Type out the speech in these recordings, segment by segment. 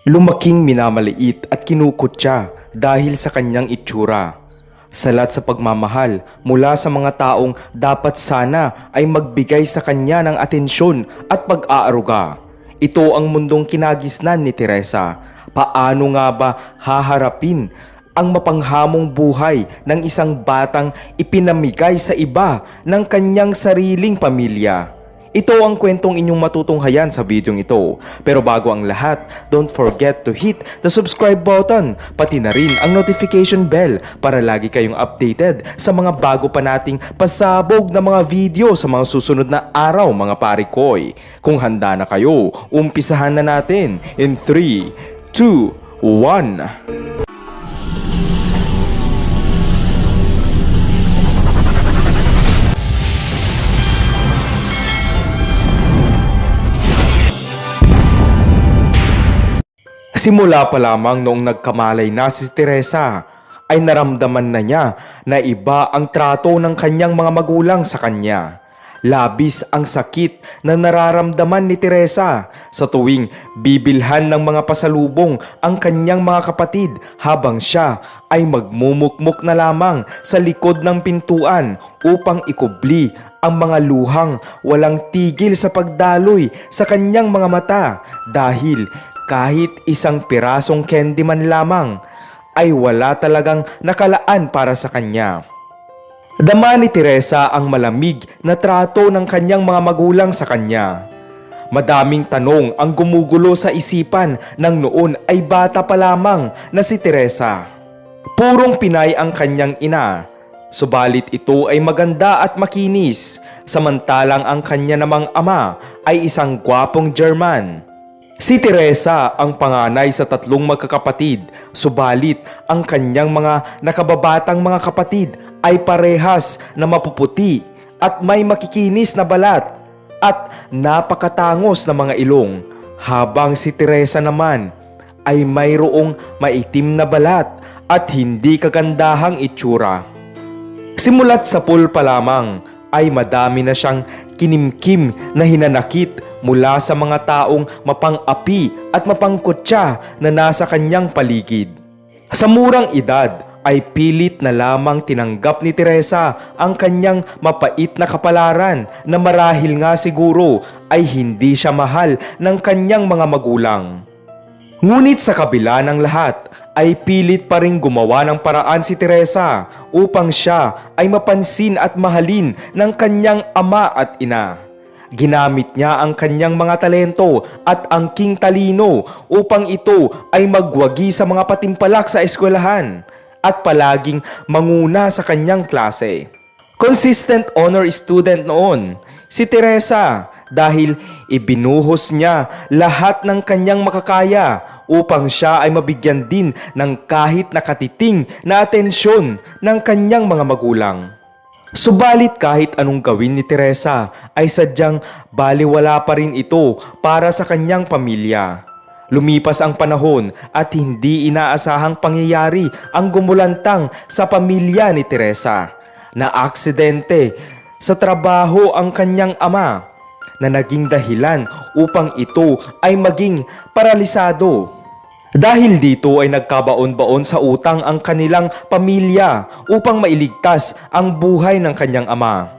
Lumaking minamaliit at kinukutya dahil sa kanyang itsura. Salat sa pagmamahal mula sa mga taong dapat sana ay magbigay sa kanya ng atensyon at pag-aaruga. Ito ang mundong kinagisnan ni Teresa. Paano nga ba haharapin ang mapanghamong buhay ng isang batang ipinamigay sa iba ng kanyang sariling pamilya? Ito ang kwentong inyong matutunghayan sa videong ito. Pero bago ang lahat, don't forget to hit the subscribe button, pati na rin ang notification bell para lagi kayong updated sa mga bago pa nating pasabog na mga video sa mga susunod na araw mga parikoy. Kung handa na kayo, umpisahan na natin in 3, 2, 1. Simula pa lamang noong nagkamalay na si Teresa, ay naramdaman na niya na iba ang trato ng kanyang mga magulang sa kanya. Labis ang sakit na nararamdaman ni Teresa sa tuwing bibilhan ng mga pasalubong ang kanyang mga kapatid habang siya ay magmumukmuk na lamang sa likod ng pintuan upang ikubli ang mga luhang walang tigil sa pagdaloy sa kanyang mga mata dahil kahit isang pirasong candy man lamang ay wala talagang nakalaan para sa kanya. Dama ni Teresa ang malamig na trato ng kanyang mga magulang sa kanya. Madaming tanong ang gumugulo sa isipan ng noon ay bata pa lamang na si Teresa. Purong Pinay ang kanyang ina, subalit ito ay maganda at makinis, samantalang ang kanya namang ama ay isang gwapong German. Si Teresa ang panganay sa 3 magkakapatid, subalit ang kanyang mga nakababatang mga kapatid ay parehas na mapuputi at may makikinis na balat at napakatangos na mga ilong, habang si Teresa naman ay mayroong maitim na balat at hindi kagandahang itsura. Simulat sa pool pa lamang ay madami na siyang kinimkim na hinanakit mula sa mga taong mapang-api at mapangkutya na nasa kanyang paligid. Sa murang edad ay pilit na lamang tinanggap ni Teresa ang kanyang mapait na kapalaran na marahil nga siguro ay hindi siya mahal ng kanyang mga magulang. Ngunit sa kabila ng lahat ay pilit pa rin gumawa ng paraan si Teresa upang siya ay mapansin at mahalin ng kanyang ama at ina. Ginamit niya ang kanyang mga talento at angking talino upang ito ay magwagi sa mga patimpalak sa eskwelahan at palaging manguna sa kanyang klase. Consistent honor student noon si Teresa dahil ibinuhos niya lahat ng kanyang makakaya upang siya ay mabigyan din ng kahit nakatiting na atensyon ng kanyang mga magulang. Subalit kahit anong gawin ni Teresa ay sadyang baliwala pa rin ito para sa kanyang pamilya. Lumipas ang panahon at hindi inaasahang pangyayari ang gumulantang sa pamilya ni Teresa. Na-aksidente sa trabaho ang kanyang ama na naging dahilan upang ito ay maging paralisado. Dahil dito ay nagkabaon-baon sa utang ang kanilang pamilya upang mailigtas ang buhay ng kanyang ama.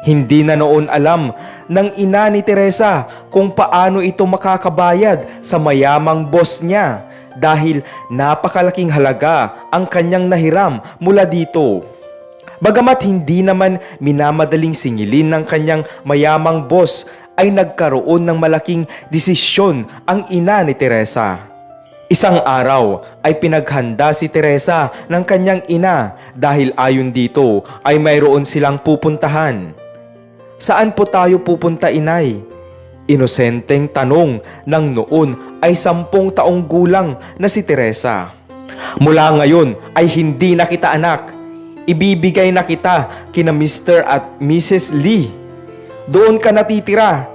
Hindi na noon alam ng ina ni Teresa kung paano ito makakabayad sa mayamang boss niya dahil napakalaking halaga ang kanyang nahiram mula dito. Bagamat hindi naman minamadaling singilin ng kanyang mayamang boss ay nagkaroon ng malaking desisyon ang ina ni Teresa. Isang araw ay pinaghanda si Teresa ng kanyang ina dahil ayon dito ay mayroon silang pupuntahan. Saan po tayo pupunta, inay? Inosenteng tanong ng noon ay 10 taong gulang na si Teresa. Mula ngayon ay hindi na kita anak. Ibibigay na kita kina Mr. at Mrs. Lee. Doon ka natitira.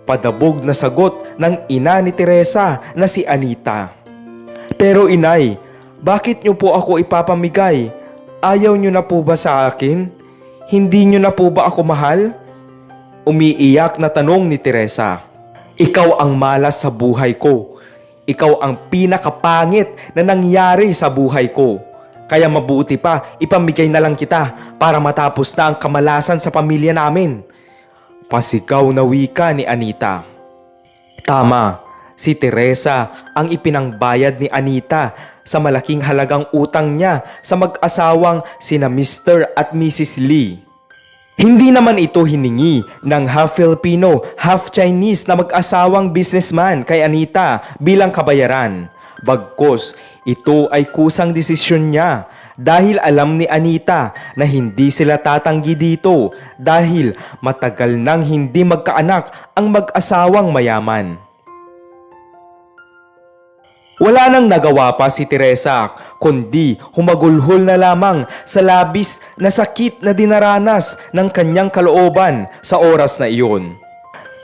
Padabog na sagot ng ina ni Teresa na si Anita. Pero inay, bakit niyo po ako ipapamigay? Ayaw niyo na po ba sa akin? Hindi niyo na po ba ako mahal? Umiiyak na tanong ni Teresa. Ikaw ang malas sa buhay ko. ikaw ang pinakapangit na nangyari sa buhay ko. Kaya mabuti pa, ipamigay na lang kita para matapos na ang kamalasan sa pamilya namin. Pasigaw na wika ni Anita. Tama, si Teresa ang ipinangbayad ni Anita sa malaking halagang utang niya sa mag-asawang sina Mr. at Mrs. Lee. Hindi naman ito hiningi ng half Filipino, half Chinese na mag-asawang businessman kay Anita bilang kabayaran. Bagkus, ito ay kusang desisyon niya dahil alam ni Anita na hindi sila tatanggi dito dahil matagal nang hindi magkaanak ang mag-asawang mayaman. Wala nang nagawa pa si Teresa kundi humagulhol na lamang sa labis na sakit na dinaranas ng kanyang kalooban sa oras na iyon.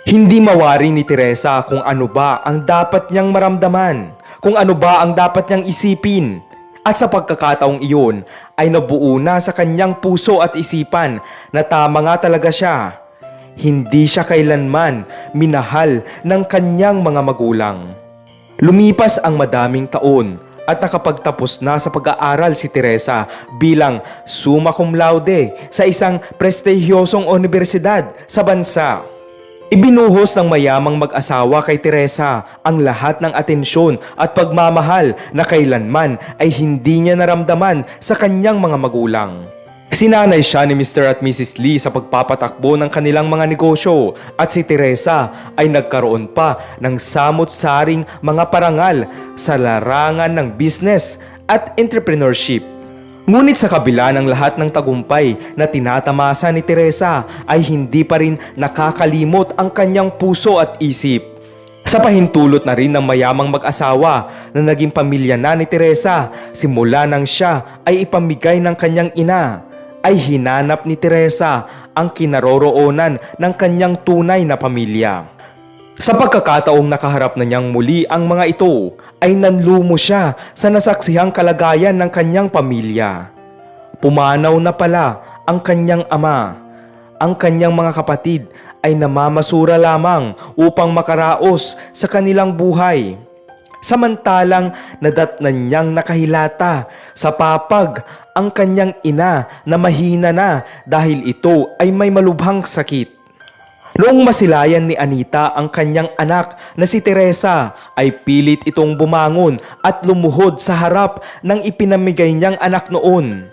Hindi mawari ni Teresa kung ano ba ang dapat niyang maramdaman, kung ano ba ang dapat niyang isipin. At sa pagkakataong iyon ay nabuo na sa kanyang puso at isipan na tama nga talaga siya. Hindi siya kailanman minahal ng kanyang mga magulang. Lumipas ang madaming taon at nakapagtapos na sa pag-aaral si Teresa bilang summa cum laude sa isang prestigyosong universidad sa bansa. Ibinuhos ng mayamang mag-asawa kay Teresa ang lahat ng atensyon at pagmamahal na kailanman ay hindi niya naramdaman sa kanyang mga magulang. Sinanay siya ni Mr. at Mrs. Lee sa pagpapatakbo ng kanilang mga negosyo at si Teresa ay nagkaroon pa ng samot-saring mga parangal sa larangan ng business at entrepreneurship. Ngunit sa kabila ng lahat ng tagumpay na tinatamasa ni Teresa ay hindi pa rin nakakalimot ang kanyang puso at isip. Sa pahintulot na rin ng mayamang mag-asawa na naging pamilya na ni Teresa, simula nang siya ay ipamigay ng kanyang ina, ay hinanap ni Teresa ang kinaroroonan ng kanyang tunay na pamilya. Sa pagkakataong nakaharap na niyang muli ang mga ito, ay nanlumo siya sa nasaksihang kalagayan ng kanyang pamilya. Pumanaw na pala ang kanyang ama. Ang kanyang mga kapatid ay namamasura lamang upang makaraos sa kanilang buhay. Samantalang nadatnan niyang nakahilata sa papag ang kanyang ina na mahina na dahil ito ay may malubhang sakit. Noong masilayan ni Anita ang kanyang anak na si Teresa ay pilit itong bumangon at lumuhod sa harap ng ipinamigay niyang anak noon.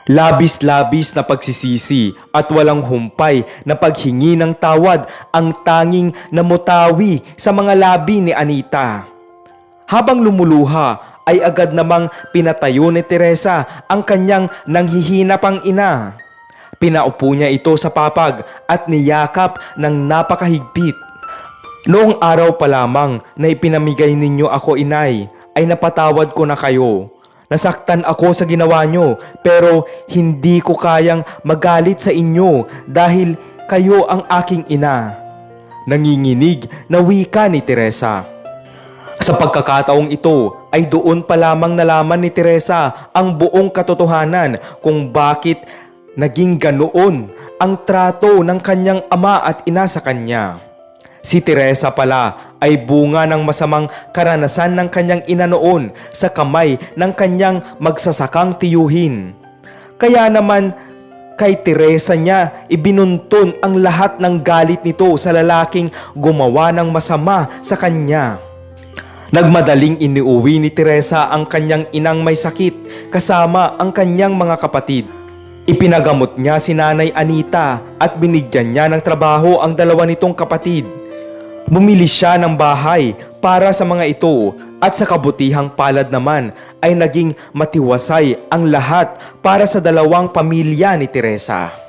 Labis-labis na pagsisisi at walang humpay na paghingi ng tawad ang tanging namutawi sa mga labi ni Anita. Habang lumuluha ay agad namang pinatayo ni Teresa ang kanyang nanghihinapang ina. Pinaupo niya ito sa papag at niyakap ng napakahigpit. Noong araw pa lamang na ipinamigay ninyo ako, inay, ay napatawad ko na kayo. Nasaktan ako sa ginawa nyo pero hindi ko kayang magalit sa inyo dahil kayo ang aking ina. Nanginginig na wika ni Teresa. Sa pagkakataong ito ay doon pa lamang nalaman ni Teresa ang buong katotohanan kung bakit naging ganoon ang trato ng kanyang ama at ina sa kanya. Si Teresa pala ay bunga ng masamang karanasan ng kanyang ina noon sa kamay ng kanyang magsasakang tiyuhin. Kaya naman kay Teresa niya ibinuntun ang lahat ng galit nito sa lalaking gumawa ng masama sa kanya. Nagmadaling iniuwi ni Teresa ang kanyang inang may sakit kasama ang kanyang mga kapatid. Ipinagamot niya si Nanay Anita at binigyan niya ng trabaho ang dalawa nitong kapatid. Bumili siya ng bahay para sa mga ito at sa kabutihang palad naman ay naging matiwasay ang lahat para sa dalawang pamilya ni Teresa.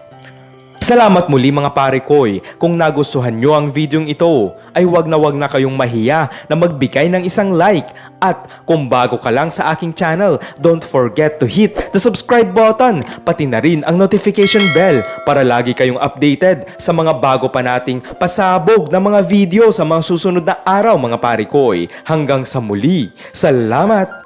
Salamat muli mga pare koy. Kung nagustuhan nyo ang videong ito ay wag na kayong mahiya na magbigay ng isang like. At kung bago ka lang sa aking channel, don't forget to hit the subscribe button pati na rin ang notification bell para lagi kayong updated sa mga bago pa nating pasabog na mga video sa mga susunod na araw mga pare koy. Hanggang sa muli, salamat!